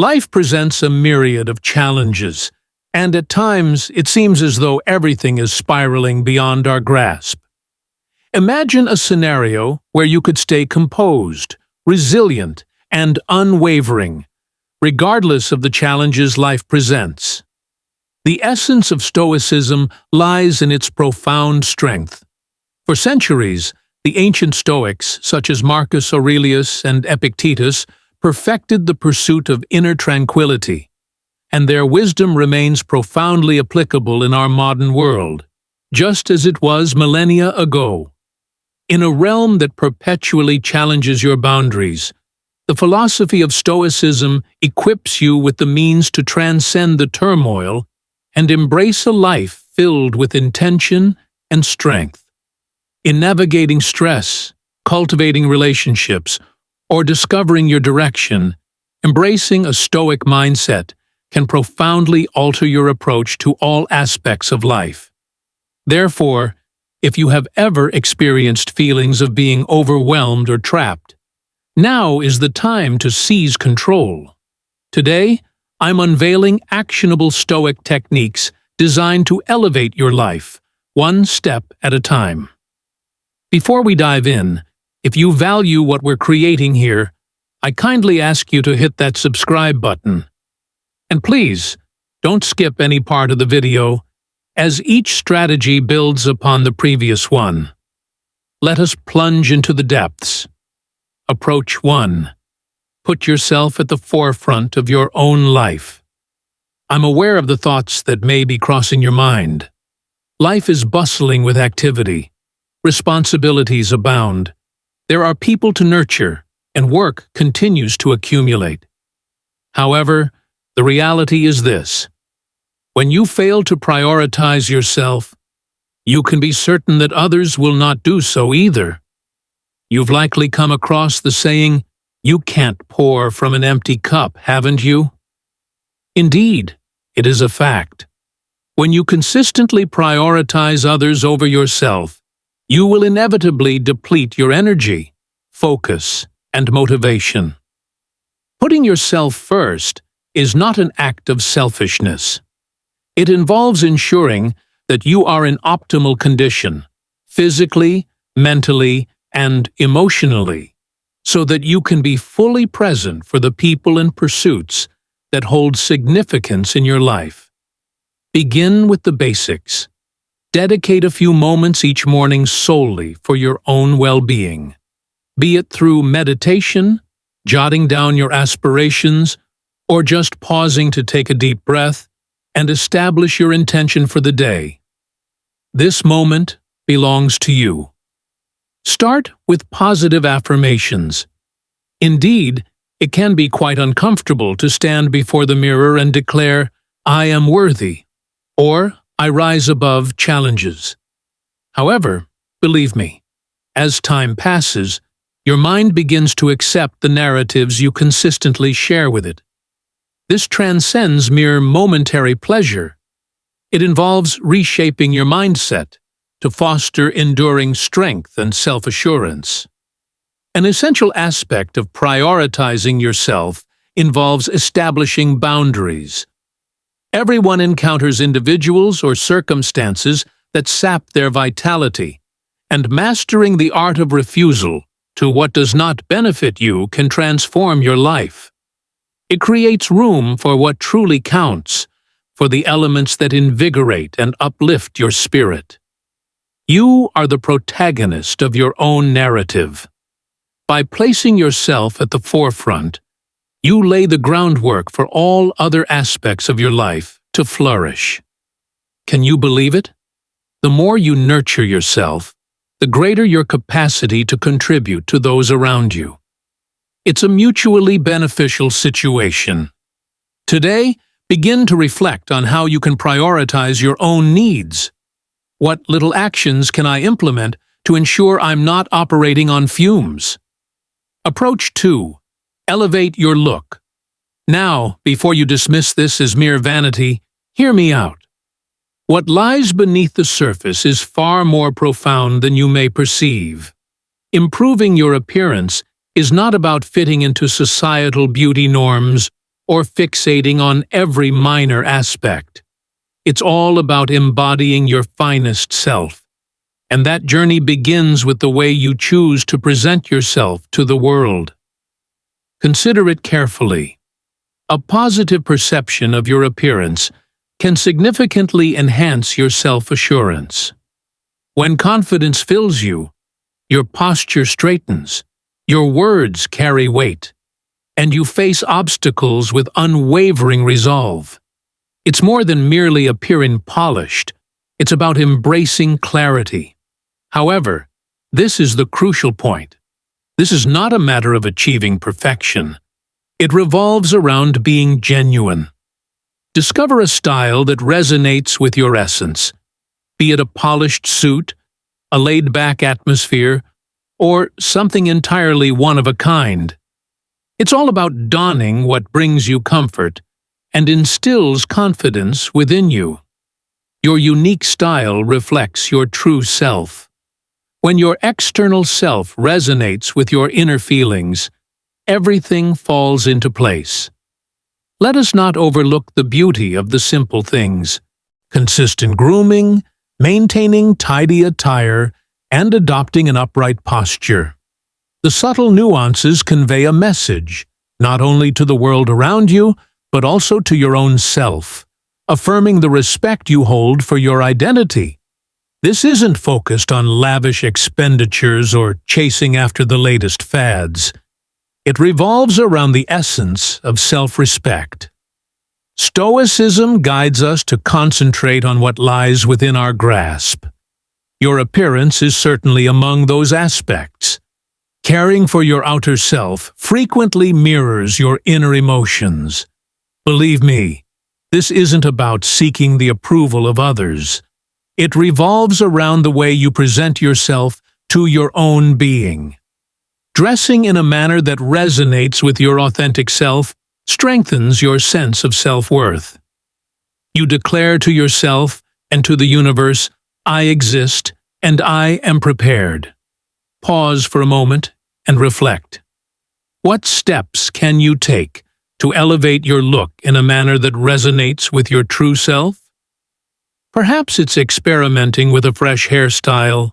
Life presents a myriad of challenges, and at times it seems as though everything is spiraling beyond our grasp. Imagine a scenario where you could stay composed, resilient, and unwavering, regardless of the challenges life presents. The essence of Stoicism lies in its profound strength. For centuries, the ancient Stoics, such as Marcus Aurelius and Epictetus, perfected the pursuit of inner tranquility, and their wisdom remains profoundly applicable in our modern world, just as it was millennia ago. In a realm that perpetually challenges your boundaries, the philosophy of Stoicism equips you with the means to transcend the turmoil and embrace a life filled with intention and strength. In navigating stress, cultivating relationships, or discovering your direction, embracing a Stoic mindset can profoundly alter your approach to all aspects of life. Therefore, if you have ever experienced feelings of being overwhelmed or trapped, now is the time to seize control. Today, I'm unveiling actionable Stoic techniques designed to elevate your life, one step at a time. Before we dive in, if you value what we're creating here, I kindly ask you to hit that subscribe button. And please, don't skip any part of the video, as each strategy builds upon the previous one. Let us plunge into the depths. Approach 1. Put yourself at the forefront of your own life. I'm aware of the thoughts that may be crossing your mind. Life is bustling with activity. Responsibilities abound. There are people to nurture, and work continues to accumulate. However, the reality is this. When you fail to prioritize yourself, you can be certain that others will not do so either. You've likely come across the saying, "You can't pour from an empty cup," haven't you? Indeed, it is a fact. When you consistently prioritize others over yourself, you will inevitably deplete your energy, focus, and motivation. Putting yourself first is not an act of selfishness. It involves ensuring that you are in optimal condition, physically, mentally, and emotionally, so that you can be fully present for the people and pursuits that hold significance in your life. Begin with the basics. Dedicate a few moments each morning solely for your own well-being, be it through meditation, jotting down your aspirations, or just pausing to take a deep breath and establish your intention for the day. This moment belongs to you. Start with positive affirmations. Indeed, it can be quite uncomfortable to stand before the mirror and declare, "I am worthy," or "I rise above challenges." However, believe me, as time passes, your mind begins to accept the narratives you consistently share with it. This transcends mere momentary pleasure. It involves reshaping your mindset to foster enduring strength and self-assurance. An essential aspect of prioritizing yourself involves establishing boundaries. Everyone encounters individuals or circumstances that sap their vitality, and mastering the art of refusal to what does not benefit you can transform your life. It creates room for what truly counts, for the elements that invigorate and uplift your spirit. You are the protagonist of your own narrative. By placing yourself at the forefront, you lay the groundwork for all other aspects of your life to flourish. Can you believe it? The more you nurture yourself, the greater your capacity to contribute to those around you. It's a mutually beneficial situation. Today, begin to reflect on how you can prioritize your own needs. What little actions can I implement to ensure I'm not operating on fumes? Approach 2. Elevate your look. Now, before you dismiss this as mere vanity, hear me out. What lies beneath the surface is far more profound than you may perceive. Improving your appearance is not about fitting into societal beauty norms or fixating on every minor aspect. It's all about embodying your finest self, and that journey begins with the way you choose to present yourself to the world. Consider it carefully. A positive perception of your appearance can significantly enhance your self-assurance. When confidence fills you, your posture straightens, your words carry weight, and you face obstacles with unwavering resolve. It's more than merely appearing polished. It's about embracing clarity. However, this is the crucial point. This is not a matter of achieving perfection. It revolves around being genuine. Discover a style that resonates with your essence, be it a polished suit, a laid-back atmosphere, or something entirely one-of-a-kind. It's all about donning what brings you comfort and instills confidence within you. Your unique style reflects your true self. When your external self resonates with your inner feelings, everything falls into place. Let us not overlook the beauty of the simple things: consistent grooming, maintaining tidy attire, and adopting an upright posture. The subtle nuances convey a message, not only to the world around you, but also to your own self, affirming the respect you hold for your identity. This isn't focused on lavish expenditures or chasing after the latest fads. It revolves around the essence of self-respect. Stoicism guides us to concentrate on what lies within our grasp. Your appearance is certainly among those aspects. Caring for your outer self frequently mirrors your inner emotions. Believe me, this isn't about seeking the approval of others. It revolves around the way you present yourself to your own being. Dressing in a manner that resonates with your authentic self strengthens your sense of self-worth. You declare to yourself and to the universe, "I exist and I am prepared." Pause for a moment and reflect. What steps can you take to elevate your look in a manner that resonates with your true self? Perhaps it's experimenting with a fresh hairstyle,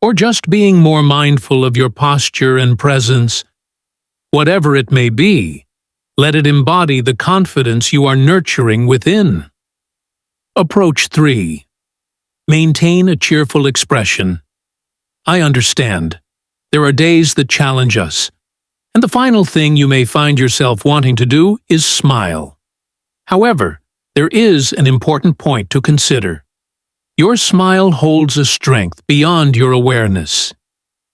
or just being more mindful of your posture and presence. Whatever it may be, let it embody the confidence you are nurturing within. Approach 3. Maintain a cheerful expression. I understand. There are days that challenge us, and the final thing you may find yourself wanting to do is smile. However, there is an important point to consider. Your smile holds a strength beyond your awareness.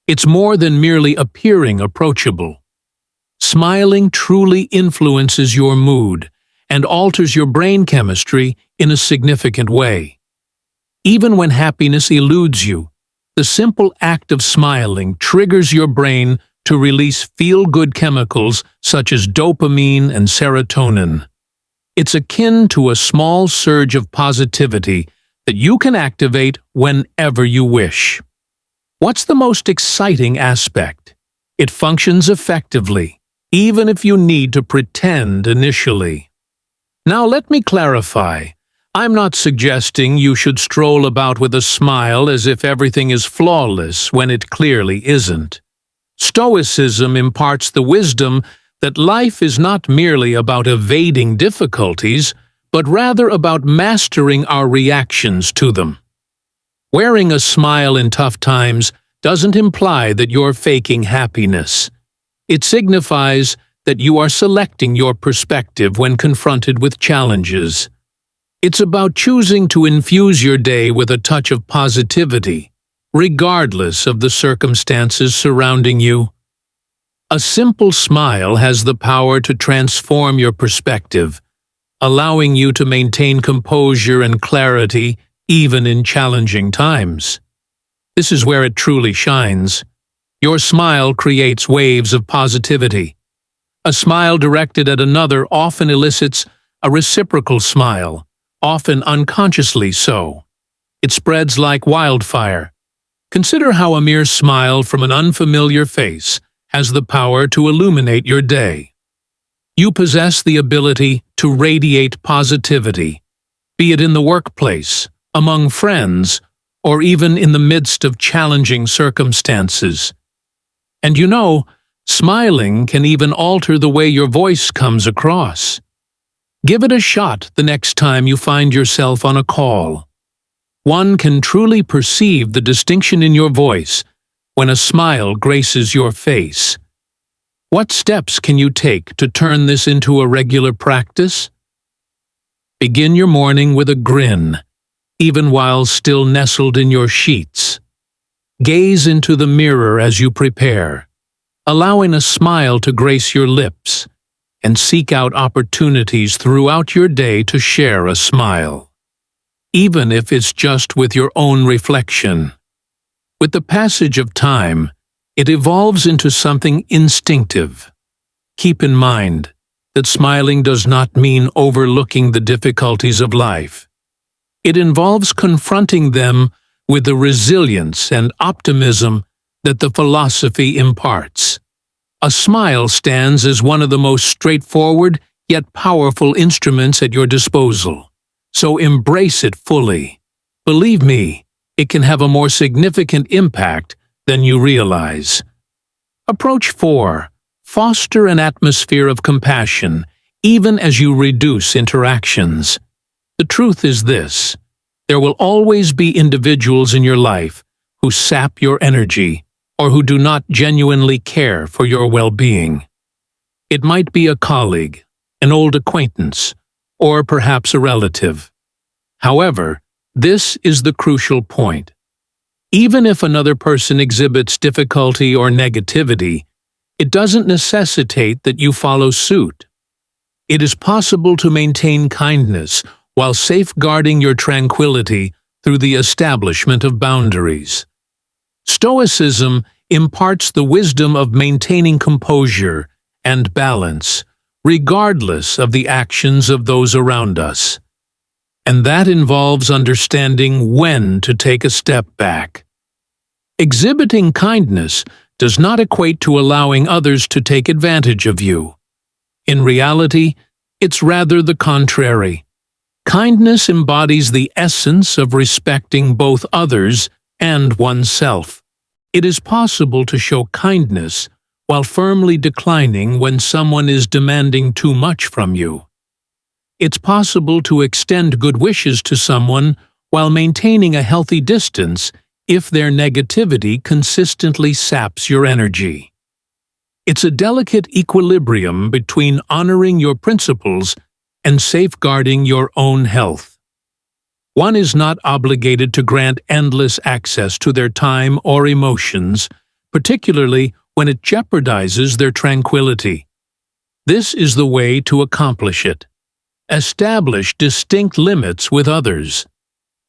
It's more than merely appearing approachable. Smiling truly influences your mood and alters your brain chemistry in a significant way. Even when happiness eludes you, the simple act of smiling triggers your brain to release feel-good chemicals such as dopamine and serotonin. It's akin to a small surge of positivity that you can activate whenever you wish. What's the most exciting aspect? It functions effectively, even if you need to pretend initially. Now let me clarify. I'm not suggesting you should stroll about with a smile as if everything is flawless when it clearly isn't. Stoicism imparts the wisdom that life is not merely about evading difficulties, but rather about mastering our reactions to them. Wearing a smile in tough times doesn't imply that you're faking happiness. It signifies that you are selecting your perspective when confronted with challenges. It's about choosing to infuse your day with a touch of positivity, regardless of the circumstances surrounding you. A simple smile has the power to transform your perspective, allowing you to maintain composure and clarity even in challenging times. This is where it truly shines. Your smile creates waves of positivity. A smile directed at another often elicits a reciprocal smile, often unconsciously so. It spreads like wildfire. Consider how a mere smile from an unfamiliar face has the power to illuminate your day. You possess the ability to radiate positivity, be it in the workplace, among friends, or even in the midst of challenging circumstances. And you know, smiling can even alter the way your voice comes across. Give it a shot the next time you find yourself on a call. One can truly perceive the distinction in your voice when a smile graces your face. What steps can you take to turn this into a regular practice? Begin your morning with a grin, even while still nestled in your sheets. Gaze into the mirror as you prepare, allowing a smile to grace your lips, and seek out opportunities throughout your day to share a smile, even if it's just with your own reflection. With the passage of time, it evolves into something instinctive. Keep in mind that smiling does not mean overlooking the difficulties of life. It involves confronting them with the resilience and optimism that the philosophy imparts. A smile stands as one of the most straightforward yet powerful instruments at your disposal, so embrace it fully. Believe me, it can have a more significant impact than you realize. Approach 4. Foster an atmosphere of compassion, even as you reduce interactions. The truth is this: there will always be individuals in your life who sap your energy or who do not genuinely care for your well-being. It might be a colleague, an old acquaintance, or perhaps a relative. However, this is the crucial point. Even if another person exhibits difficulty or negativity, it doesn't necessitate that you follow suit. It is possible to maintain kindness while safeguarding your tranquility through the establishment of boundaries. Stoicism imparts the wisdom of maintaining composure and balance, regardless of the actions of those around us. And that involves understanding when to take a step back. Exhibiting kindness does not equate to allowing others to take advantage of you. In reality, it's rather the contrary. Kindness embodies the essence of respecting both others and oneself. It is possible to show kindness while firmly declining when someone is demanding too much from you. It's possible to extend good wishes to someone while maintaining a healthy distance if their negativity consistently saps your energy. It's a delicate equilibrium between honoring your principles and safeguarding your own health. One is not obligated to grant endless access to their time or emotions, particularly when it jeopardizes their tranquility. This is the way to accomplish it. Establish distinct limits with others.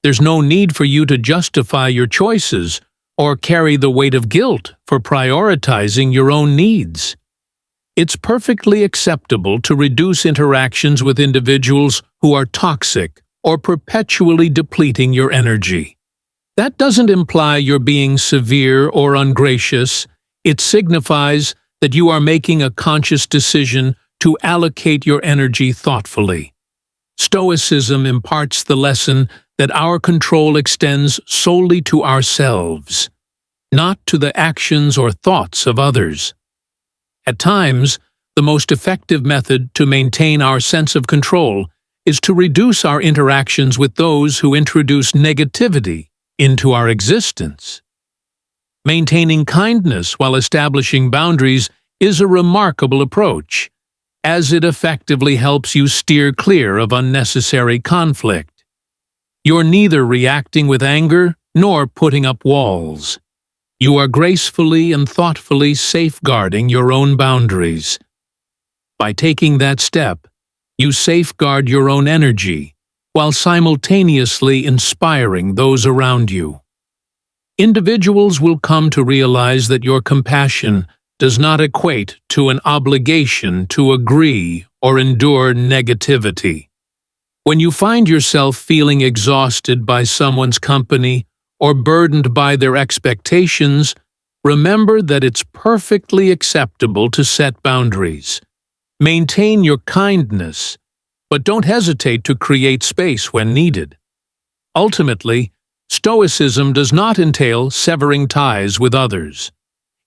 There's no need for you to justify your choices or carry the weight of guilt for prioritizing your own needs. It's perfectly acceptable to reduce interactions with individuals who are toxic or perpetually depleting your energy. That doesn't imply you're being severe or ungracious. It signifies that you are making a conscious decision to allocate your energy thoughtfully. Stoicism imparts the lesson that our control extends solely to ourselves, not to the actions or thoughts of others. At times, the most effective method to maintain our sense of control is to reduce our interactions with those who introduce negativity into our existence. Maintaining kindness while establishing boundaries is a remarkable approach, as it effectively helps you steer clear of unnecessary conflict. You're neither reacting with anger nor putting up walls. You are gracefully and thoughtfully safeguarding your own boundaries. By taking that step, you safeguard your own energy while simultaneously inspiring those around you. Individuals will come to realize that your compassion does not equate to an obligation to agree or endure negativity. When you find yourself feeling exhausted by someone's company or burdened by their expectations, remember that it's perfectly acceptable to set boundaries. Maintain your kindness, but don't hesitate to create space when needed. Ultimately, Stoicism does not entail severing ties with others.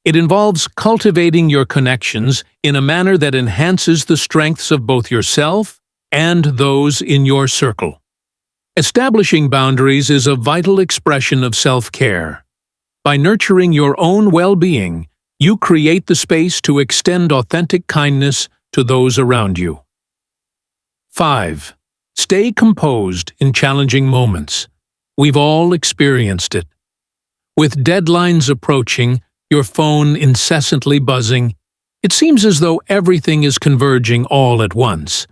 It involves cultivating your connections in a manner that enhances the strengths of both yourself and those in your circle. Establishing boundaries is a vital expression of self-care. By nurturing your own well-being, you create the space to extend authentic kindness to those around you. 5. Stay composed in challenging moments. We've all experienced it. With deadlines approaching, your phone incessantly buzzing, it seems as though everything is converging all at once.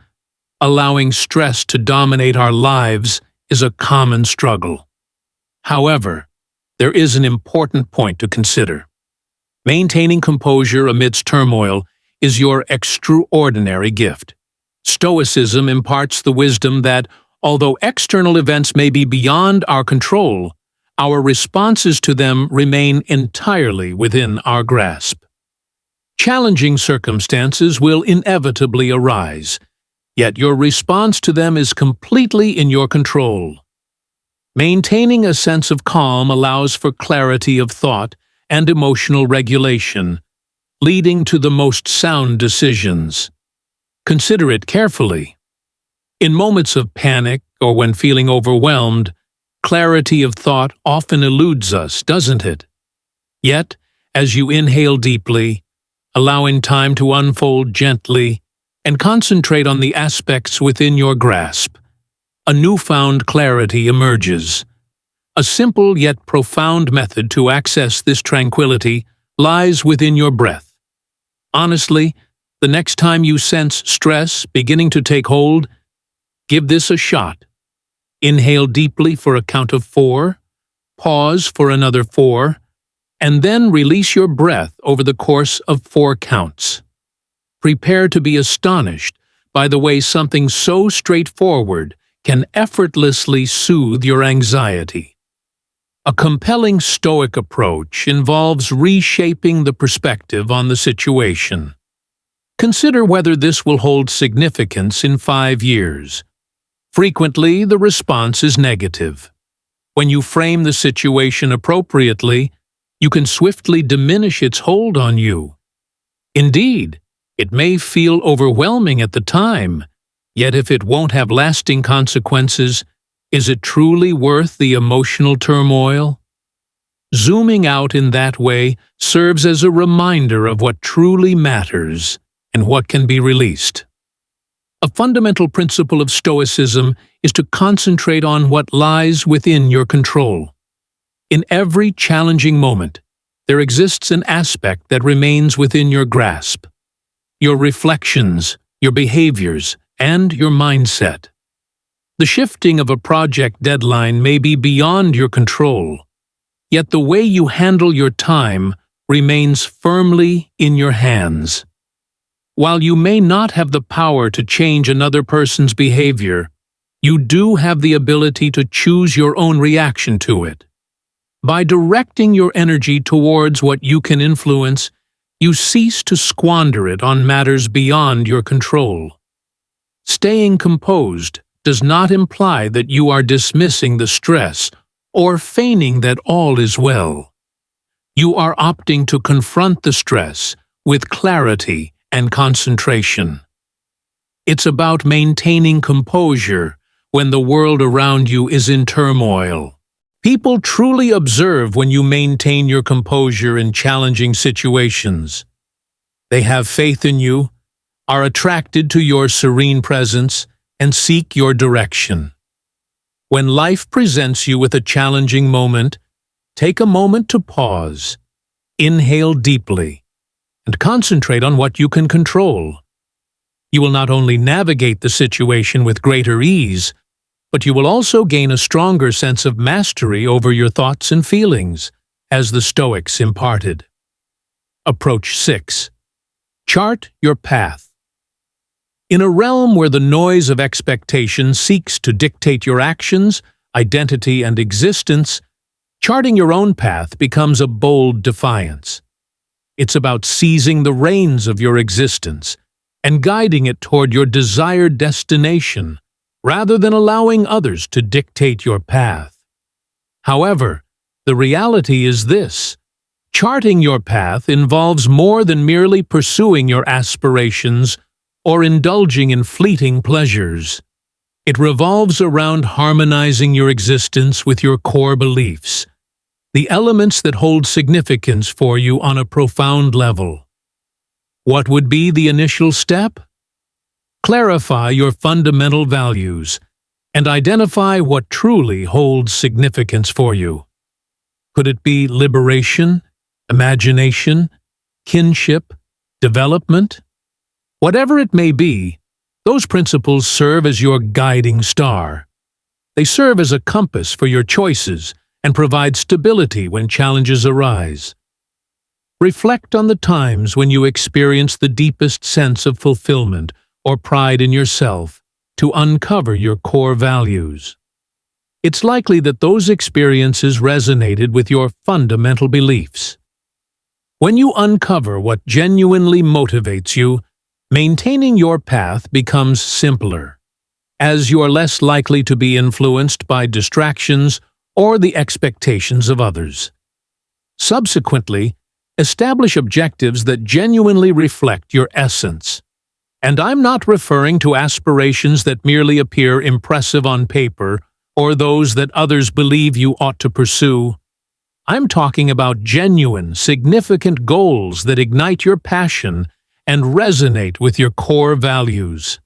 Allowing stress to dominate our lives is a common struggle. However, there is an important point to consider. Maintaining composure amidst turmoil is your extraordinary gift. Stoicism imparts the wisdom that, although external events may be beyond our control, our responses to them remain entirely within our grasp. Challenging circumstances will inevitably arise, yet your response to them is completely in your control. Maintaining a sense of calm allows for clarity of thought and emotional regulation, leading to the most sound decisions. Consider it carefully. In moments of panic or when feeling overwhelmed, clarity of thought often eludes us, doesn't it? Yet, as you inhale deeply, allowing time to unfold gently, and concentrate on the aspects within your grasp, a newfound clarity emerges. A simple yet profound method to access this tranquility lies within your breath. Honestly, the next time you sense stress beginning to take hold, give this a shot. Inhale deeply for a count of 4, pause for another 4, and then release your breath over the course of 4 counts. Prepare to be astonished by the way something so straightforward can effortlessly soothe your anxiety. A compelling Stoic approach involves reshaping the perspective on the situation. Consider whether this will hold significance in 5 years. Frequently, the response is negative. When you frame the situation appropriately, you can swiftly diminish its hold on you. Indeed, it may feel overwhelming at the time, yet if it won't have lasting consequences, is it truly worth the emotional turmoil? Zooming out in that way serves as a reminder of what truly matters and what can be released. A fundamental principle of Stoicism is to concentrate on what lies within your control. In every challenging moment, there exists an aspect that remains within your grasp. Your reflections, your behaviors, and your mindset. The shifting of a project deadline may be beyond your control, yet the way you handle your time remains firmly in your hands. While you may not have the power to change another person's behavior, you do have the ability to choose your own reaction to it. By directing your energy towards what you can influence, you cease to squander it on matters beyond your control. Staying composed does not imply that you are dismissing the stress or feigning that all is well. You are opting to confront the stress with clarity and concentration. It's about maintaining composure when the world around you is in turmoil. People truly observe when you maintain your composure in challenging situations. They have faith in you, are attracted to your serene presence, and seek your direction. When life presents you with a challenging moment, take a moment to pause, inhale deeply, and concentrate on what you can control. You will not only navigate the situation with greater ease, but you will also gain a stronger sense of mastery over your thoughts and feelings, as the Stoics imparted. Approach 6. Chart your path. In a realm where the noise of expectation seeks to dictate your actions, identity, and existence, charting your own path becomes a bold defiance. It's about seizing the reins of your existence and guiding it toward your desired destination, rather than allowing others to dictate your path. However, the reality is this: charting your path involves more than merely pursuing your aspirations or indulging in fleeting pleasures. It revolves around harmonizing your existence with your core beliefs, the elements that hold significance for you on a profound level. What would be the initial step? Clarify your fundamental values and identify what truly holds significance for you. Could it be liberation, imagination, kinship, development? Whatever it may be, those principles serve as your guiding star. They serve as a compass for your choices and provide stability when challenges arise. Reflect on the times when you experience the deepest sense of fulfillment or pride in yourself to uncover your core values. It's likely that those experiences resonated with your fundamental beliefs. When you uncover what genuinely motivates you, maintaining your path becomes simpler, as you are less likely to be influenced by distractions or the expectations of others. Subsequently, establish objectives that genuinely reflect your essence. And I'm not referring to aspirations that merely appear impressive on paper or those that others believe you ought to pursue. I'm talking about genuine, significant goals that ignite your passion and resonate with your core values.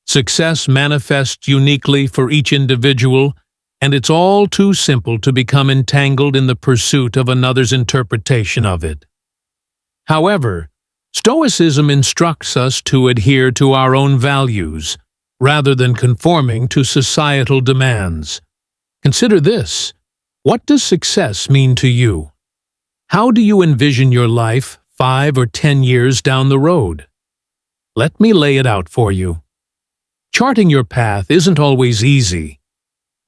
Success manifests uniquely for each individual, and it's all too simple to become entangled in the pursuit of another's interpretation of it. However, Stoicism instructs us to adhere to our own values, rather than conforming to societal demands. Consider this: what does success mean to you? How do you envision your life 5 or 10 years down the road? Let me lay it out for you. Charting your path isn't always easy.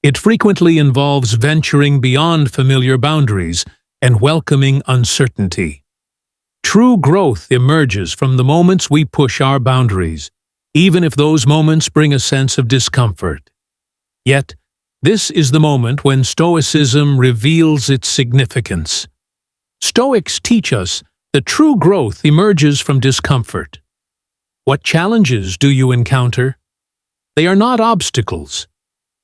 It frequently involves venturing beyond familiar boundaries and welcoming uncertainty. True growth emerges from the moments we push our boundaries, even if those moments bring a sense of discomfort. Yet, this is the moment when Stoicism reveals its significance. Stoics teach us that true growth emerges from discomfort. What challenges do you encounter? They are not obstacles.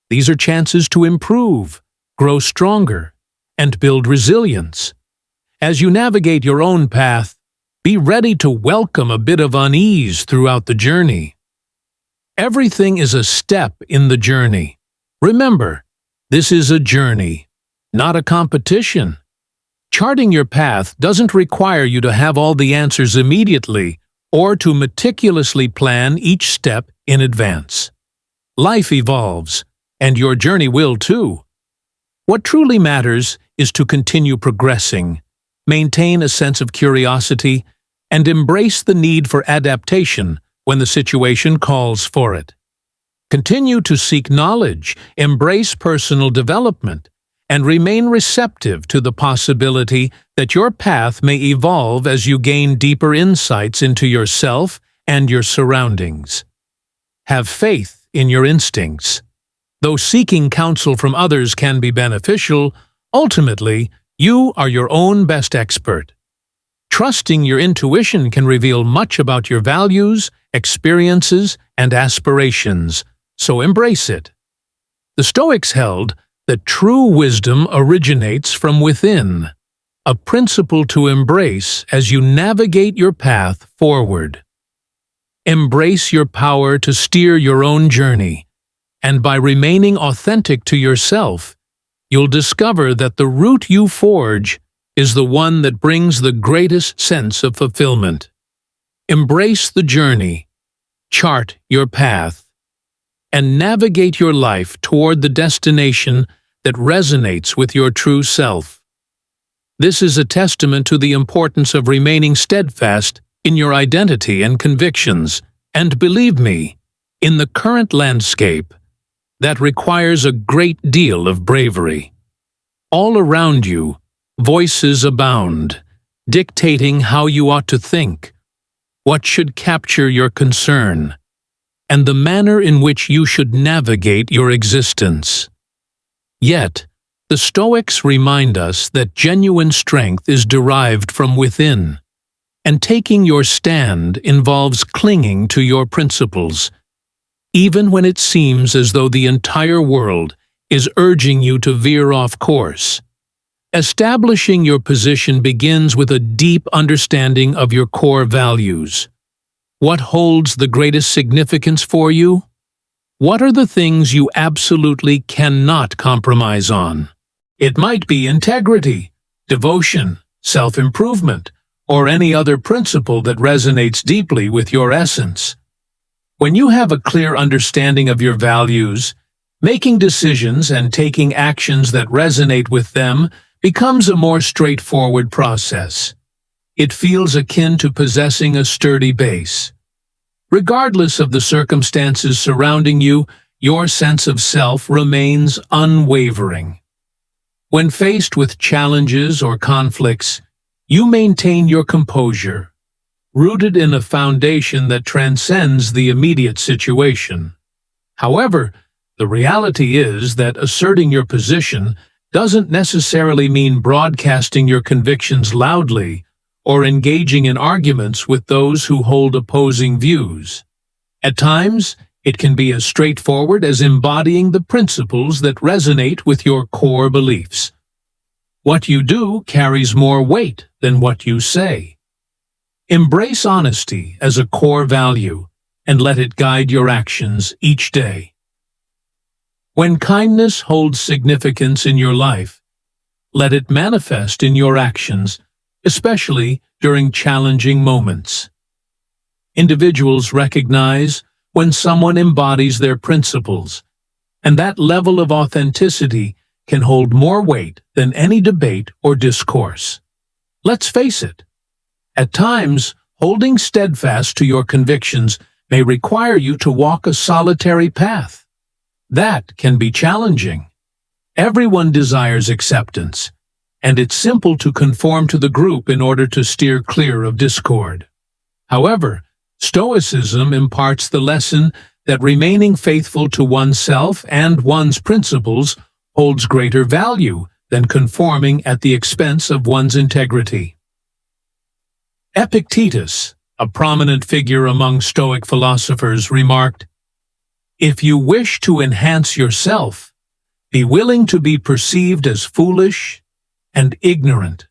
These are chances to improve, grow stronger, and build resilience. As you navigate your own path, be ready to welcome a bit of unease throughout the journey. Everything is a step in the journey. Remember, this is a journey, not a competition. Charting your path doesn't require you to have all the answers immediately or to meticulously plan each step in advance. Life evolves, and your journey will too. What truly matters is to continue progressing, maintain a sense of curiosity, and embrace the need for adaptation when the situation calls for it. Continue to seek knowledge, embrace personal development, and remain receptive to the possibility that your path may evolve as you gain deeper insights into yourself and your surroundings. Have faith in your instincts. Though seeking counsel from others can be beneficial, ultimately, you are your own best expert. Trusting your intuition can reveal much about your values, experiences, and aspirations, so embrace it. The Stoics held that true wisdom originates from within, a principle to embrace as you navigate your path forward. Embrace your power to steer your own journey, and by remaining authentic to yourself, you'll discover that the route you forge is the one that brings the greatest sense of fulfillment. Embrace the journey, chart your path, and navigate your life toward the destination that resonates with your true self. This is a testament to the importance of remaining steadfast in your identity and convictions, and believe me, in the current landscape, that requires a great deal of bravery. All around you, voices abound, dictating how you ought to think, what should capture your concern, and the manner in which you should navigate your existence. Yet, the Stoics remind us that genuine strength is derived from within, and taking your stand involves clinging to your principles, even when it seems as though the entire world is urging you to veer off course. Establishing your position begins with a deep understanding of your core values. What holds the greatest significance for you? What are the things you absolutely cannot compromise on? It might be integrity, devotion, self-improvement, or any other principle that resonates deeply with your essence. When you have a clear understanding of your values, making decisions and taking actions that resonate with them becomes a more straightforward process. It feels akin to possessing a sturdy base. Regardless of the circumstances surrounding you, your sense of self remains unwavering. When faced with challenges or conflicts, you maintain your composure, rooted in a foundation that transcends the immediate situation. However, the reality is that asserting your position doesn't necessarily mean broadcasting your convictions loudly or engaging in arguments with those who hold opposing views. At times, it can be as straightforward as embodying the principles that resonate with your core beliefs. What you do carries more weight than what you say. Embrace honesty as a core value and let it guide your actions each day. When kindness holds significance in your life, let it manifest in your actions, especially during challenging moments. Individuals recognize when someone embodies their principles, and that level of authenticity can hold more weight than any debate or discourse. Let's face it, at times, holding steadfast to your convictions may require you to walk a solitary path. That can be challenging. Everyone desires acceptance, and it's simple to conform to the group in order to steer clear of discord. However, Stoicism imparts the lesson that remaining faithful to oneself and one's principles holds greater value than conforming at the expense of one's integrity. Epictetus, a prominent figure among Stoic philosophers, remarked, "If you wish to enhance yourself, be willing to be perceived as foolish and ignorant."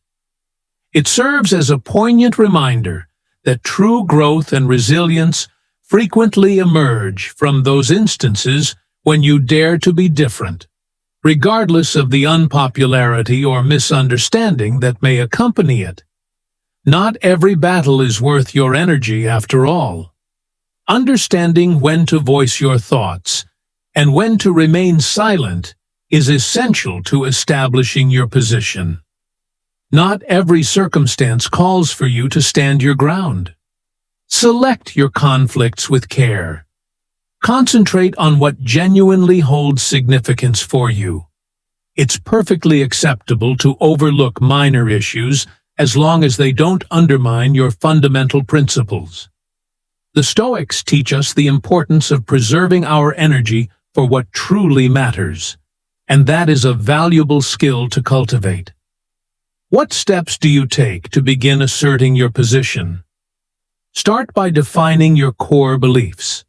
It serves as a poignant reminder that true growth and resilience frequently emerge from those instances when you dare to be different, regardless of the unpopularity or misunderstanding that may accompany it. Not every battle is worth your energy after all. Understanding when to voice your thoughts and when to remain silent is essential to establishing your position. Not every circumstance calls for you to stand your ground. Select your conflicts with care. Concentrate on what genuinely holds significance for you. It's perfectly acceptable to overlook minor issues as long as they don't undermine your fundamental principles. The Stoics teach us the importance of preserving our energy for what truly matters, and that is a valuable skill to cultivate. What steps do you take to begin asserting your position? Start by defining your core beliefs.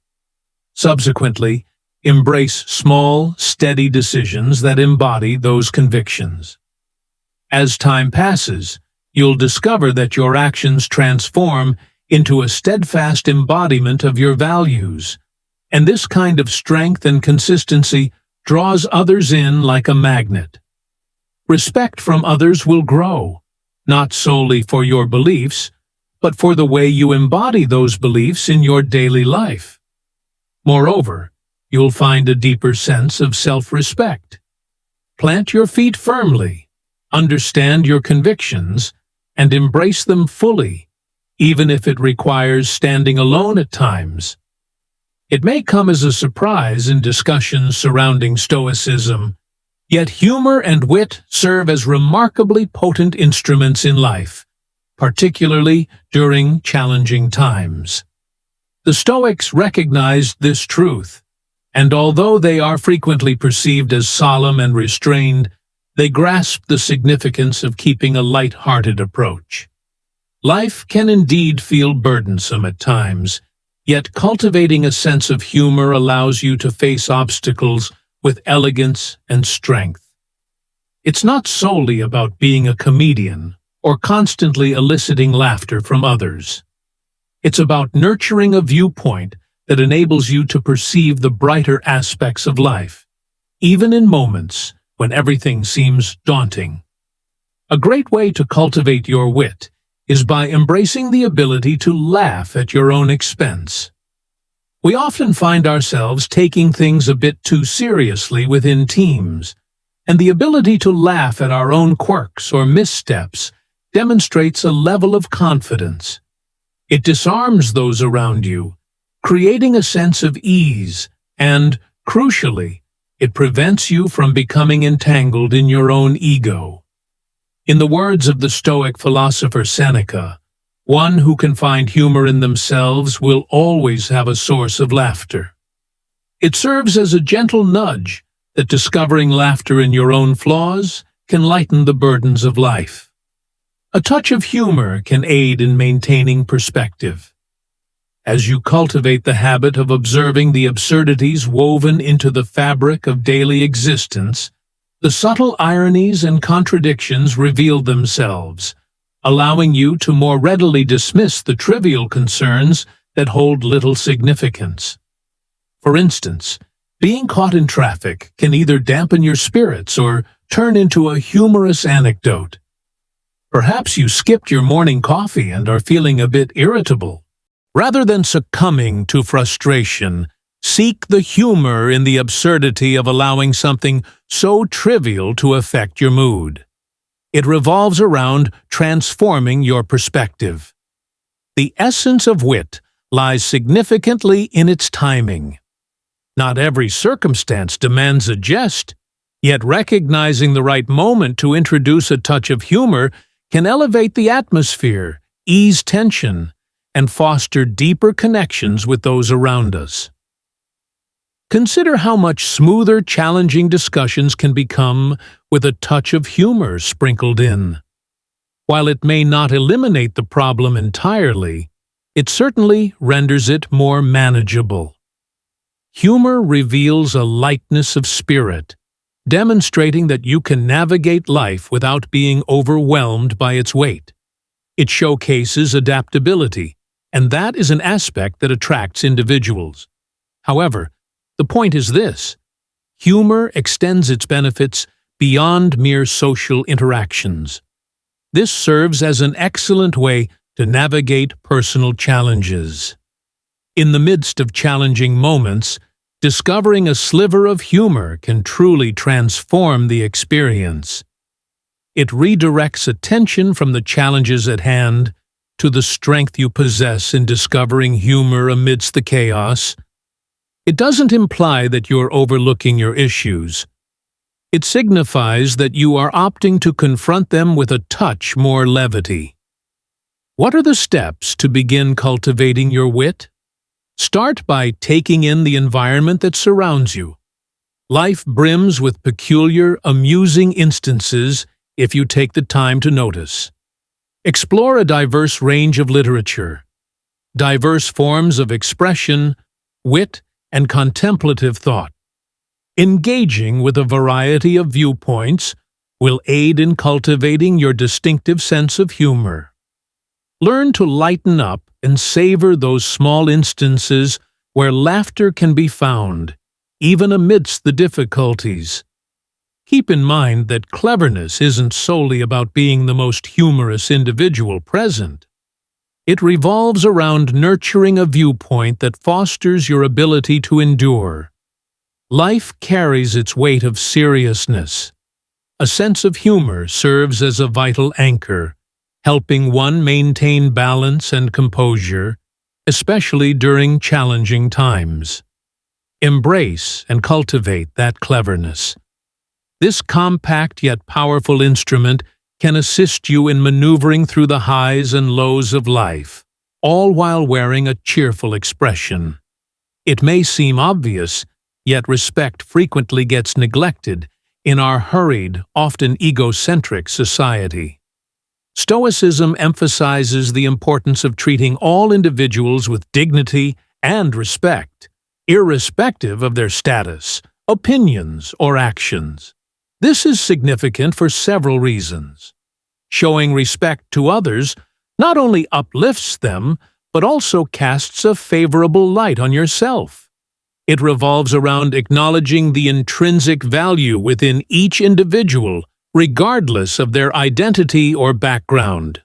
Subsequently, embrace small, steady decisions that embody those convictions. As time passes, you'll discover that your actions transform into a steadfast embodiment of your values, and this kind of strength and consistency draws others in like a magnet. Respect from others will grow, not solely for your beliefs, but for the way you embody those beliefs in your daily life. Moreover, you'll find a deeper sense of self-respect. Plant your feet firmly, understand your convictions, and embrace them fully, even if it requires standing alone at times. It may come as a surprise in discussions surrounding Stoicism, yet humor and wit serve as remarkably potent instruments in life. particularly during challenging times. The Stoics recognized this truth, and although they are frequently perceived as solemn and restrained, they grasp the significance of keeping a light-hearted approach. Life can indeed feel burdensome at times, yet cultivating a sense of humor allows you to face obstacles with elegance and strength. It's not solely about being a comedian or constantly eliciting laughter from others. It's about nurturing a viewpoint that enables you to perceive the brighter aspects of life, even in moments when everything seems daunting. A great way to cultivate your wit is by embracing the ability to laugh at your own expense. We often find ourselves taking things a bit too seriously within teams, and the ability to laugh at our own quirks or missteps demonstrates a level of confidence. It disarms those around you, creating a sense of ease, and, crucially, it prevents you from becoming entangled in your own ego. In the words of the Stoic philosopher Seneca, one who can find humor in themselves will always have a source of laughter. It serves as a gentle nudge that discovering laughter in your own flaws can lighten the burdens of life. A touch of humor can aid in maintaining perspective. As you cultivate the habit of observing the absurdities woven into the fabric of daily existence, the subtle ironies and contradictions reveal themselves, allowing you to more readily dismiss the trivial concerns that hold little significance. For instance, being caught in traffic can either dampen your spirits or turn into a humorous anecdote. Perhaps you skipped your morning coffee and are feeling a bit irritable. Rather than succumbing to frustration, seek the humor in the absurdity of allowing something so trivial to affect your mood. It revolves around transforming your perspective. The essence of wit lies significantly in its timing. Not every circumstance demands a jest, yet recognizing the right moment to introduce a touch of humor can elevate the atmosphere, ease tension, and foster deeper connections with those around us. Consider how much smoother challenging discussions can become with a touch of humor sprinkled in. While it may not eliminate the problem entirely, it certainly renders it more manageable. Humor reveals a lightness of spirit, demonstrating that you can navigate life without being overwhelmed by its weight. It showcases adaptability, and that is an aspect that attracts individuals. However, the point is this: humor extends its benefits beyond mere social interactions. This serves as an excellent way to navigate personal challenges. In the midst of challenging moments, discovering a sliver of humor can truly transform the experience. It redirects attention from the challenges at hand to the strength you possess in discovering humor amidst the chaos. It doesn't imply that you're overlooking your issues. It signifies that you are opting to confront them with a touch more levity. What are the steps to begin cultivating your wit? Start by taking in the environment that surrounds you. Life brims with peculiar, amusing instances if you take the time to notice. Explore a diverse range of literature, diverse forms of expression, wit, and contemplative thought. Engaging with a variety of viewpoints will aid in cultivating your distinctive sense of humor. Learn to lighten up and savor those small instances where laughter can be found, even amidst the difficulties. Keep in mind that cleverness isn't solely about being the most humorous individual present. It revolves around nurturing a viewpoint that fosters your ability to endure. Life carries its weight of seriousness. A sense of humor serves as a vital anchor, helping one maintain balance and composure, especially during challenging times. Embrace and cultivate that cleverness. This compact yet powerful instrument can assist you in maneuvering through the highs and lows of life, all while wearing a cheerful expression. It may seem obvious, yet respect frequently gets neglected in our hurried, often egocentric society. Stoicism emphasizes the importance of treating all individuals with dignity and respect, irrespective of their status, opinions, or actions. This is significant for several reasons. Showing respect to others not only uplifts them, but also casts a favorable light on yourself. It revolves around acknowledging the intrinsic value within each individual, regardless of their identity or background.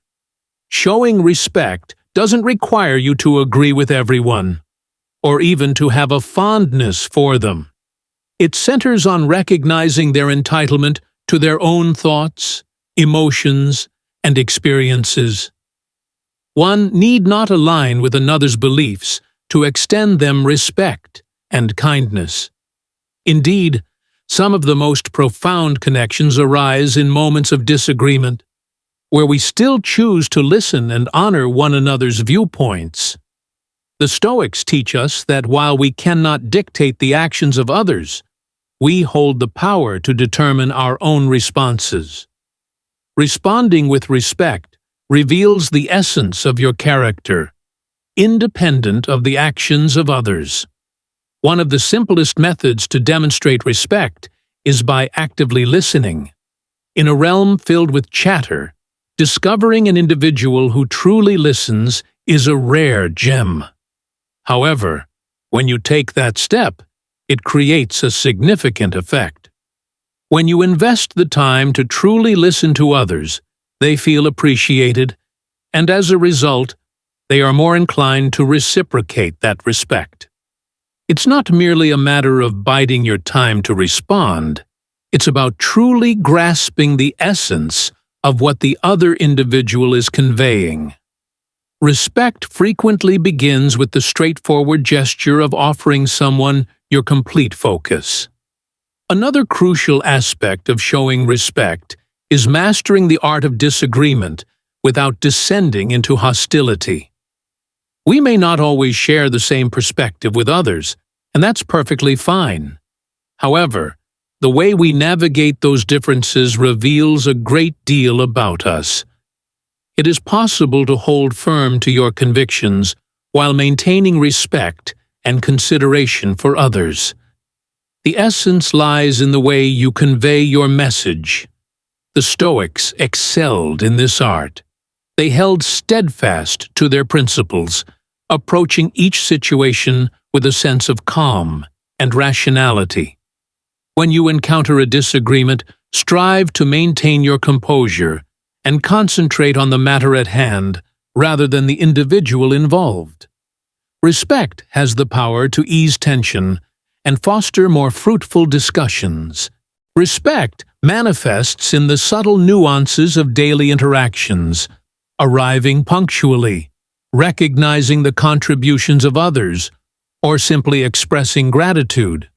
Showing respect doesn't require you to agree with everyone, or even to have a fondness for them. It centers on recognizing their entitlement to their own thoughts, emotions, and experiences. One need not align with another's beliefs to extend them respect and kindness. Indeed, some of the most profound connections arise in moments of disagreement, where we still choose to listen and honor one another's viewpoints. The Stoics teach us that while we cannot dictate the actions of others, we hold the power to determine our own responses. Responding with respect reveals the essence of your character, independent of the actions of others. One of the simplest methods to demonstrate respect is by actively listening. In a realm filled with chatter, discovering an individual who truly listens is a rare gem. However, when you take that step, it creates a significant effect. When you invest the time to truly listen to others, they feel appreciated, and as a result, they are more inclined to reciprocate that respect. It's not merely a matter of biding your time to respond. It's about truly grasping the essence of what the other individual is conveying. Respect frequently begins with the straightforward gesture of offering someone your complete focus. Another crucial aspect of showing respect is mastering the art of disagreement without descending into hostility. We may not always share the same perspective with others, and that's perfectly fine. However, the way we navigate those differences reveals a great deal about us. It is possible to hold firm to your convictions while maintaining respect and consideration for others. The essence lies in the way you convey your message. The Stoics excelled in this art. They held steadfast to their principles, approaching each situation with a sense of calm and rationality. When you encounter a disagreement, strive to maintain your composure and concentrate on the matter at hand rather than the individual involved. Respect has the power to ease tension and foster more fruitful discussions. Respect manifests in the subtle nuances of daily interactions, arriving punctually, recognizing the contributions of others, or simply expressing gratitude.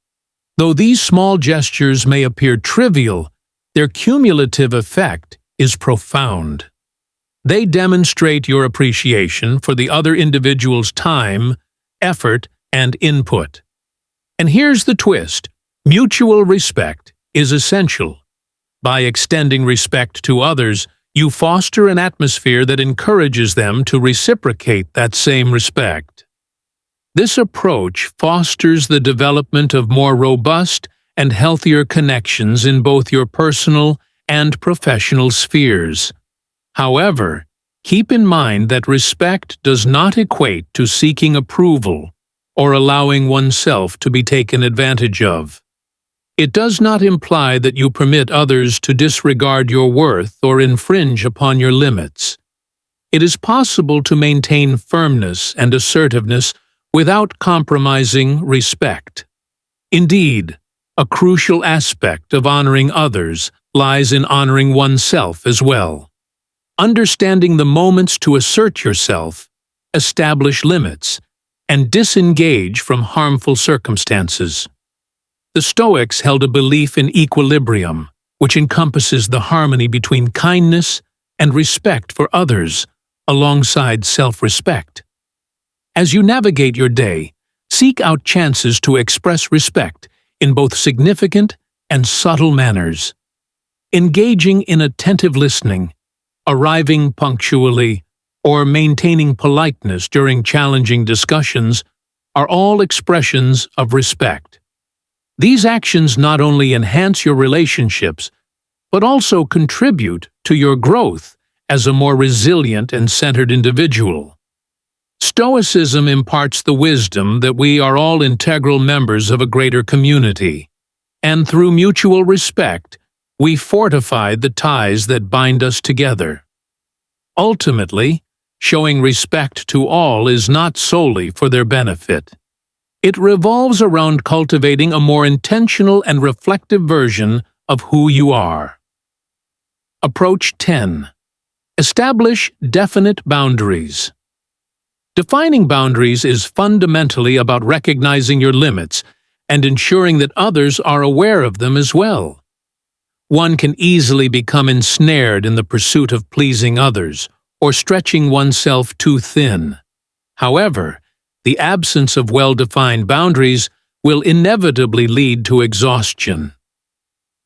Though these small gestures may appear trivial, their cumulative effect is profound. They demonstrate your appreciation for the other individual's time, effort, and input. And here's the twist: mutual respect is essential. By extending respect to others, you foster an atmosphere that encourages them to reciprocate that same respect. This approach fosters the development of more robust and healthier connections in both your personal and professional spheres. However, keep in mind that respect does not equate to seeking approval or allowing oneself to be taken advantage of. It does not imply that you permit others to disregard your worth or infringe upon your limits. It is possible to maintain firmness and assertiveness without compromising respect. Indeed, a crucial aspect of honoring others lies in honoring oneself as well. Understanding the moments to assert yourself, establish limits, and disengage from harmful circumstances. The Stoics held a belief in equilibrium, which encompasses the harmony between kindness and respect for others, alongside self-respect. As you navigate your day, seek out chances to express respect in both significant and subtle manners. Engaging in attentive listening, arriving punctually, or maintaining politeness during challenging discussions are all expressions of respect. These actions not only enhance your relationships, but also contribute to your growth as a more resilient and centered individual. Stoicism imparts the wisdom that we are all integral members of a greater community, and through mutual respect, we fortify the ties that bind us together. Ultimately, showing respect to all is not solely for their benefit. It revolves around cultivating a more intentional and reflective version of who you are. Approach 10. Establish definite boundaries. Defining boundaries is fundamentally about recognizing your limits and ensuring that others are aware of them as well. One can easily become ensnared in the pursuit of pleasing others or stretching oneself too thin. However, the absence of well-defined boundaries will inevitably lead to exhaustion.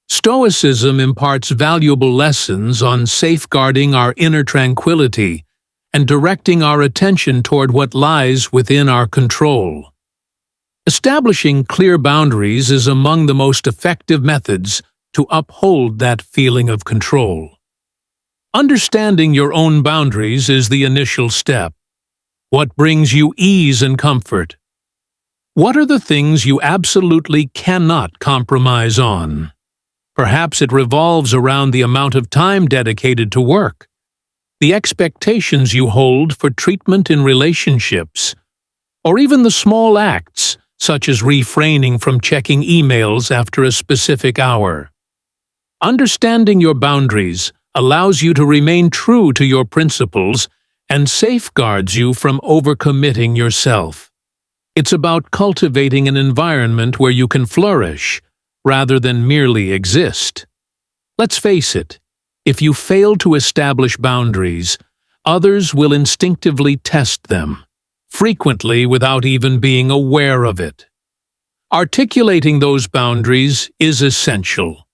Stoicism imparts valuable lessons on safeguarding our inner tranquility and directing our attention toward what lies within our control. Establishing clear boundaries is among the most effective methods to uphold that feeling of control. Understanding your own boundaries is the initial step. What brings you ease and comfort? What are the things you absolutely cannot compromise on? Perhaps it revolves around the amount of time dedicated to work, the expectations you hold for treatment in relationships, or even the small acts, such as refraining from checking emails after a specific hour. Understanding your boundaries allows you to remain true to your principles and safeguards you from overcommitting yourself. It's about cultivating an environment where you can flourish, rather than merely exist. Let's face it, if you fail to establish boundaries, others will instinctively test them, frequently without even being aware of it. Articulating those boundaries is essential.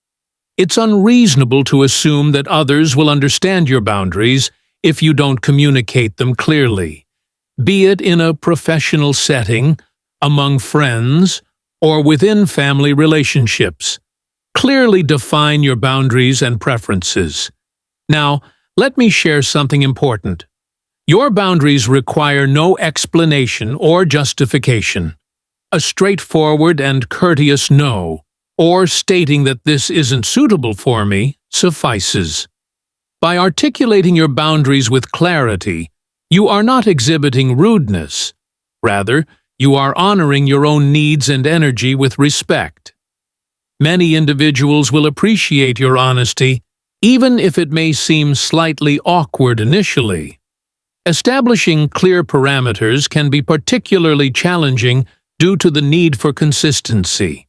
It's unreasonable to assume that others will understand your boundaries if you don't communicate them clearly, be it in a professional setting, among friends, or within family relationships. Clearly define your boundaries and preferences. Now, let me share something important. Your boundaries require no explanation or justification. A straightforward and courteous no, or stating that this isn't suitable for me, suffices. By articulating your boundaries with clarity, you are not exhibiting rudeness. Rather, you are honoring your own needs and energy with respect. Many individuals will appreciate your honesty, even if it may seem slightly awkward initially. Establishing clear parameters can be particularly challenging due to the need for consistency.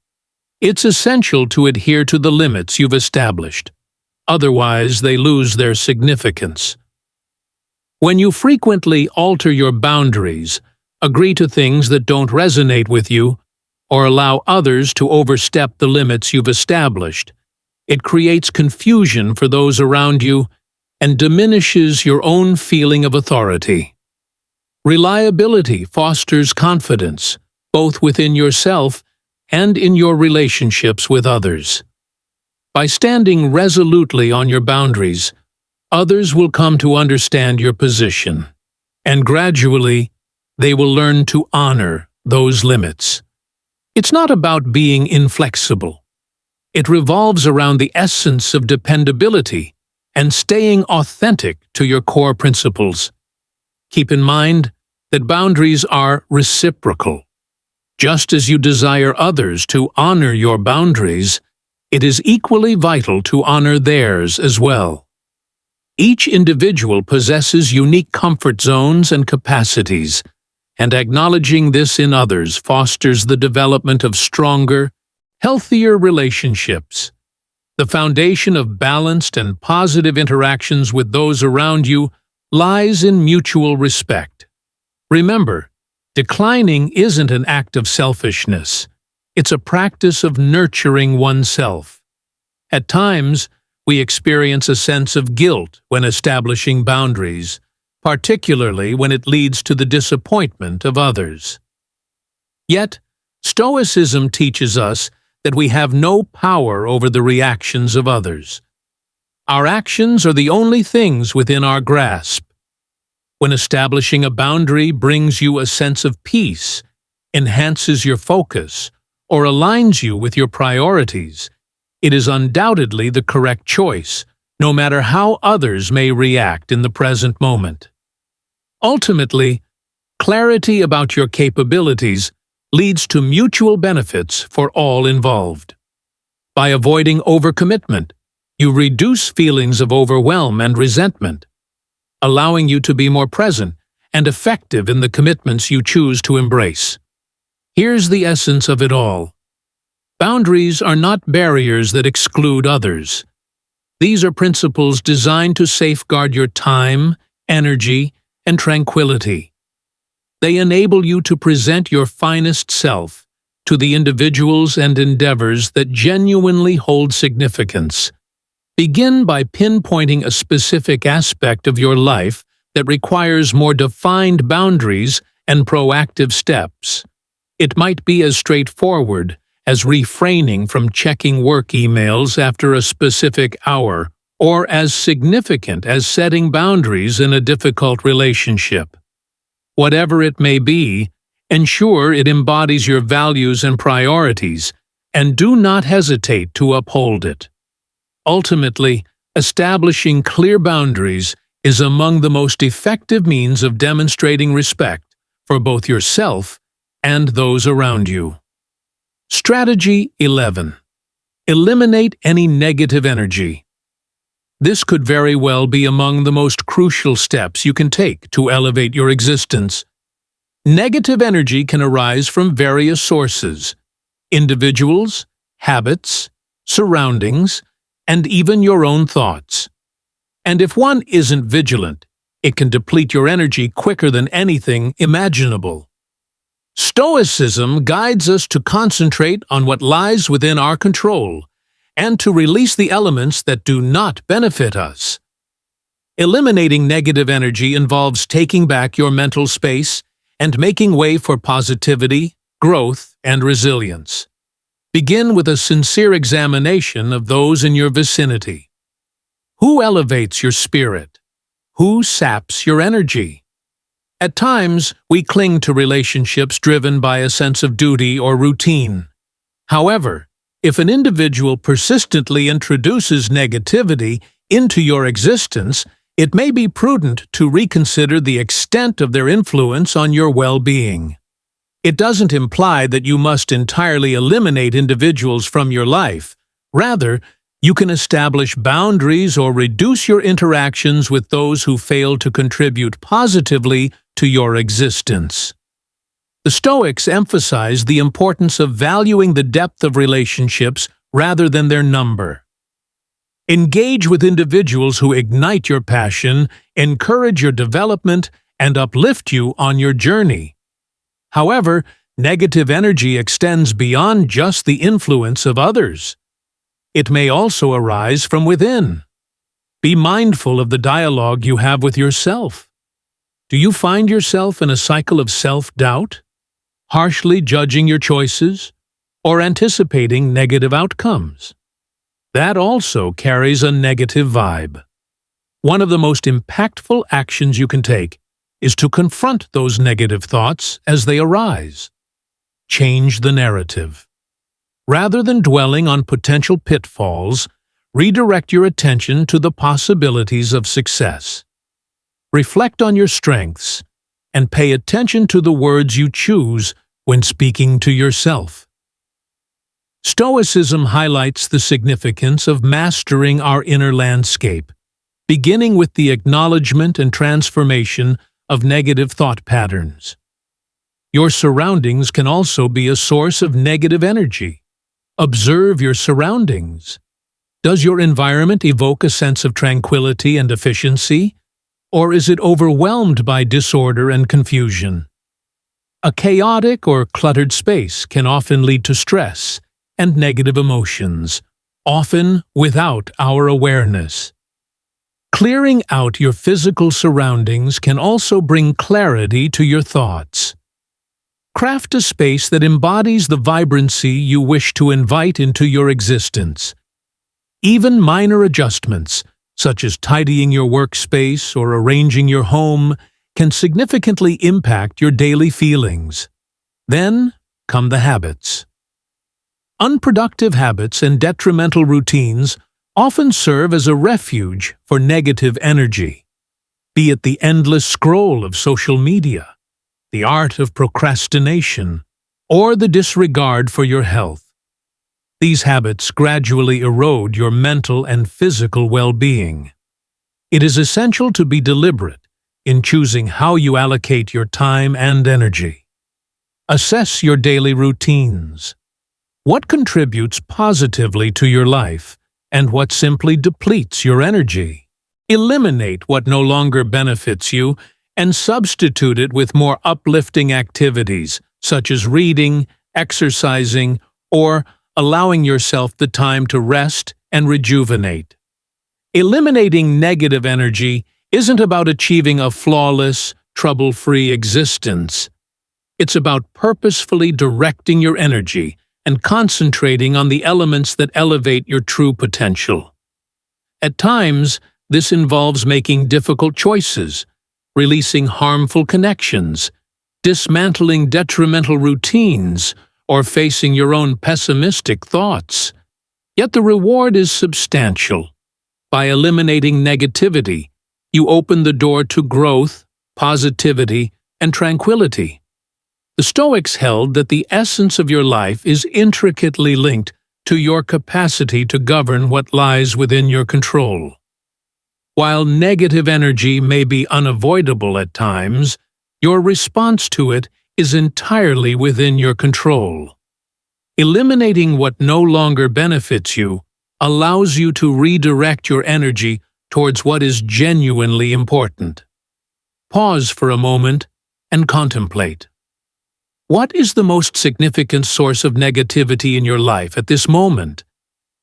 It's essential to adhere to the limits you've established. Otherwise, they lose their significance. When you frequently alter your boundaries, agree to things that don't resonate with you, or allow others to overstep the limits you've established, it creates confusion for those around you and diminishes your own feeling of authority. Reliability fosters confidence, both within yourself and in your relationships with others. By standing resolutely on your boundaries, others will come to understand your position, and gradually, they will learn to honor those limits. It's not about being inflexible. It revolves around the essence of dependability and staying authentic to your core principles. Keep in mind that boundaries are reciprocal. Just as you desire others to honor your boundaries, it is equally vital to honor theirs as well. Each individual possesses unique comfort zones and capacities, and acknowledging this in others fosters the development of stronger, healthier relationships. The foundation of balanced and positive interactions with those around you lies in mutual respect. Remember, declining isn't an act of selfishness. It's a practice of nurturing oneself. At times, we experience a sense of guilt when establishing boundaries, particularly when it leads to the disappointment of others. Yet, Stoicism teaches us that we have no power over the reactions of others. Our actions are the only things within our grasp. When establishing a boundary brings you a sense of peace, enhances your focus, or aligns you with your priorities, it is undoubtedly the correct choice, no matter how others may react in the present moment. Ultimately, clarity about your capabilities leads to mutual benefits for all involved. By avoiding overcommitment, you reduce feelings of overwhelm and resentment, allowing you to be more present and effective in the commitments you choose to embrace. Here's the essence of it all. Boundaries are not barriers that exclude others. These are principles designed to safeguard your time, energy, and tranquility. They enable you to present your finest self to the individuals and endeavors that genuinely hold significance. Begin by pinpointing a specific aspect of your life that requires more defined boundaries and proactive steps. It might be as straightforward as refraining from checking work emails after a specific hour, or as significant as setting boundaries in a difficult relationship. Whatever it may be, ensure it embodies your values and priorities, and do not hesitate to uphold it. Ultimately, establishing clear boundaries is among the most effective means of demonstrating respect for both yourself and those around you. Strategy 11. Eliminate any negative energy. This could very well be among the most crucial steps you can take to elevate your existence. Negative energy can arise from various sources: individuals, habits, surroundings, and even your own thoughts. And if one isn't vigilant, it can deplete your energy quicker than anything imaginable. Stoicism guides us to concentrate on what lies within our control and to release the elements that do not benefit us. Eliminating negative energy involves taking back your mental space and making way for positivity, growth, and resilience. Begin with a sincere examination of those in your vicinity. Who elevates your spirit? Who saps your energy? At times, we cling to relationships driven by a sense of duty or routine. However, if an individual persistently introduces negativity into your existence, it may be prudent to reconsider the extent of their influence on your well-being. It doesn't imply that you must entirely eliminate individuals from your life. Rather, you can establish boundaries or reduce your interactions with those who fail to contribute positively to your existence. The Stoics emphasize the importance of valuing the depth of relationships rather than their number. Engage with individuals who ignite your passion, encourage your development, and uplift you on your journey. However, negative energy extends beyond just the influence of others. It may also arise from within. Be mindful of the dialogue you have with yourself. Do you find yourself in a cycle of self-doubt, harshly judging your choices, or anticipating negative outcomes? That also carries a negative vibe. One of the most impactful actions you can take is to confront those negative thoughts as they arise. Change the narrative. Rather than dwelling on potential pitfalls, redirect your attention to the possibilities of success. Reflect on your strengths and pay attention to the words you choose when speaking to yourself. Stoicism highlights the significance of mastering our inner landscape, beginning with the acknowledgement and transformation of negative thought patterns. Your surroundings can also be a source of negative energy. Observe your surroundings. Does your environment evoke a sense of tranquility and efficiency, or is it overwhelmed by disorder and confusion? A chaotic or cluttered space can often lead to stress and negative emotions, often without our awareness. Clearing out your physical surroundings can also bring clarity to your thoughts. Craft a space that embodies the vibrancy you wish to invite into your existence. Even minor adjustments, such as tidying your workspace or arranging your home, can significantly impact your daily feelings. Then come the habits. Unproductive habits and detrimental routines often serve as a refuge for negative energy, be it the endless scroll of social media, the art of procrastination, or the disregard for your health. These habits gradually erode your mental and physical well-being. It is essential to be deliberate in choosing how you allocate your time and energy. Assess your daily routines. What contributes positively to your life, and what simply depletes your energy? Eliminate what no longer benefits you and substitute it with more uplifting activities, such as reading, exercising, or allowing yourself the time to rest and rejuvenate. Eliminating negative energy isn't about achieving a flawless, trouble-free existence. It's about purposefully directing your energy and concentrating on the elements that elevate your true potential. At times, this involves making difficult choices, releasing harmful connections, dismantling detrimental routines, or facing your own pessimistic thoughts. Yet the reward is substantial. By eliminating negativity, you open the door to growth, positivity, and tranquility. The Stoics held that the essence of your life is intricately linked to your capacity to govern what lies within your control. While negative energy may be unavoidable at times, your response to it is entirely within your control. Eliminating what no longer benefits you allows you to redirect your energy towards what is genuinely important. Pause for a moment and contemplate. What is the most significant source of negativity in your life at this moment,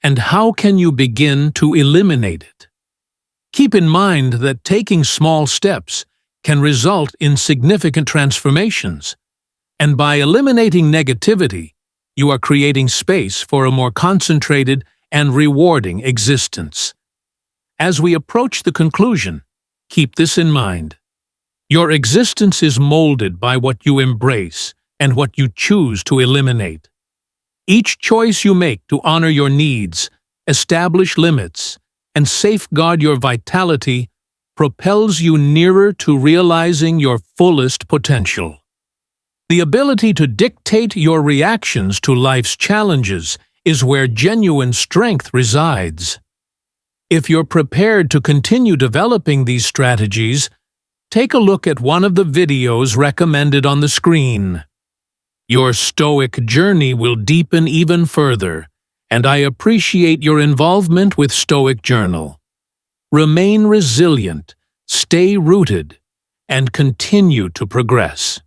and how can you begin to eliminate it? Keep in mind that taking small steps can result in significant transformations, and by eliminating negativity, you are creating space for a more concentrated and rewarding existence. As we approach the conclusion, keep this in mind. Your existence is molded by what you embrace and what you choose to eliminate. Each choice you make to honor your needs, establish limits, and safeguard your vitality propels you nearer to realizing your fullest potential. The ability to dictate your reactions to life's challenges is where genuine strength resides. If you're prepared to continue developing these strategies, take a look at one of the videos recommended on the screen. Your Stoic journey will deepen even further, and I appreciate your involvement with Stoic Journal. Remain resilient, stay rooted, and continue to progress.